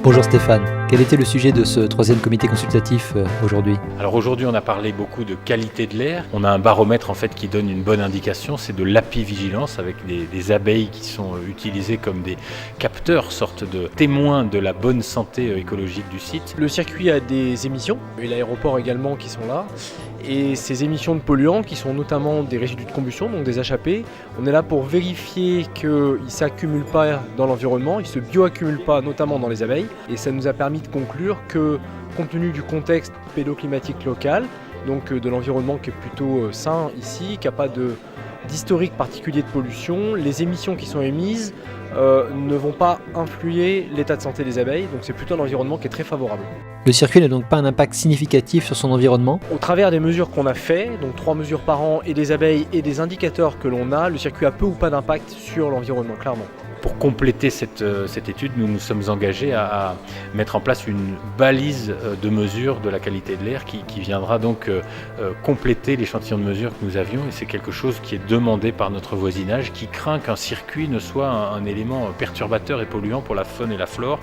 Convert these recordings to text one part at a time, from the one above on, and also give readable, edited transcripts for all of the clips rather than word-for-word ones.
Bonjour Stéphane, quel était le sujet de ce troisième comité consultatif aujourd'hui ? Alors aujourd'hui on a parlé beaucoup de qualité de l'air. On a un baromètre en fait qui donne une bonne indication, c'est de l'apivigilance avec des abeilles qui sont utilisées comme des capteurs, sorte de témoins de la bonne santé écologique du site. Le circuit a des émissions, et l'aéroport également qui sont là. Et ces émissions de polluants qui sont notamment des résidus de combustion, donc des HAP, on est là pour vérifier qu'ils ne s'accumulent pas dans l'environnement, ils ne se bioaccumulent pas notamment dans les abeilles. Et ça nous a permis de conclure que, compte tenu du contexte pédoclimatique local, donc de l'environnement qui est plutôt sain ici, qui n'a pas d'historique particulier de pollution, les émissions qui sont émises ne vont pas influer l'état de santé des abeilles, donc c'est plutôt un environnement qui est très favorable. Le circuit n'a donc pas un impact significatif sur son environnement ? Au travers des mesures qu'on a fait, donc 3 mesures par an et des abeilles et des indicateurs que l'on a, le circuit a peu ou pas d'impact sur l'environnement, clairement. Pour compléter cette étude, nous nous sommes engagés à mettre en place une balise de mesure de la qualité de l'air qui viendra donc compléter l'échantillon de mesure que nous avions, et c'est quelque chose qui est demandé par notre voisinage qui craint qu'un circuit ne soit un élément perturbateur et polluant pour la faune et la flore,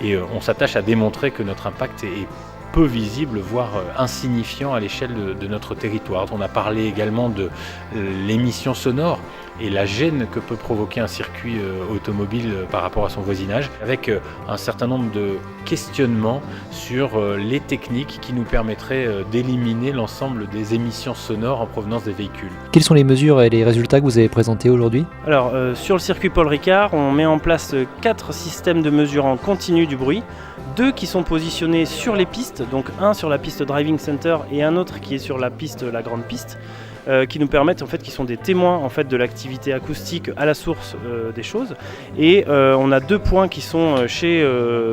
et on s'attache à démontrer que notre impact est peu visible, voire insignifiant à l'échelle de notre territoire. On a parlé également de l'émission sonore et la gêne que peut provoquer un circuit automobile par rapport à son voisinage, avec un certain nombre de questionnements sur les techniques qui nous permettraient d'éliminer l'ensemble des émissions sonores en provenance des véhicules. Quelles sont les mesures et les résultats que vous avez présentés aujourd'hui ? Alors, sur le circuit Paul Ricard, on met en place 4 systèmes de mesure en continu du bruit, 2 qui sont positionnés sur les pistes, donc un sur la piste Driving Center et un autre qui est sur la piste, la grande piste, qui nous permettent, en fait, qui sont des témoins en fait de l'activité acoustique à la source des choses. Et on a 2 points qui sont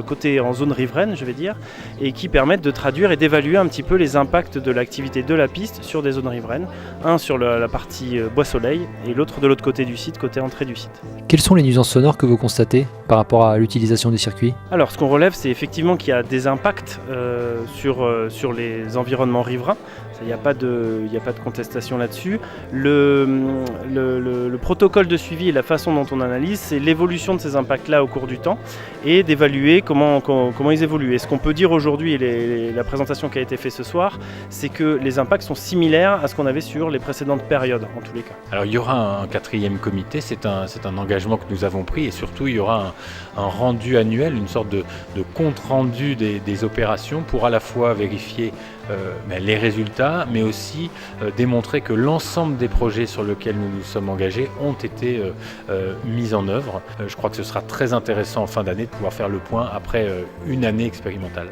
côté en zone riveraine, je vais dire, et qui permettent de traduire et d'évaluer un petit peu les impacts de l'activité de la piste sur des zones riveraines. Un sur la partie Bois-Soleil et l'autre de l'autre côté du site, côté entrée du site. Quelles sont les nuisances sonores que vous constatez par rapport à l'utilisation du circuit ? Alors, ce qu'on relève, c'est effectivement qu'il y a des impacts sur les environnements riverains. Il n'y a pas de contestation là-dessus. Le protocole de suivi et la façon dont on analyse, c'est l'évolution de ces impacts-là au cours du temps et d'évaluer comment ils évoluent. Et ce qu'on peut dire aujourd'hui, et la présentation qui a été faite ce soir, c'est que les impacts sont similaires à ce qu'on avait sur les précédentes périodes, en tous les cas. Alors il y aura un 4e comité, c'est un engagement que nous avons pris, et surtout il y aura un rendu annuel, une sorte de compte-rendu des opérations pour à la fois vérifier les résultats, mais aussi démontrer que l'ensemble des projets sur lesquels nous nous sommes engagés ont été mis en œuvre. Je crois que ce sera très intéressant en fin d'année de pouvoir faire le point après une année expérimentale.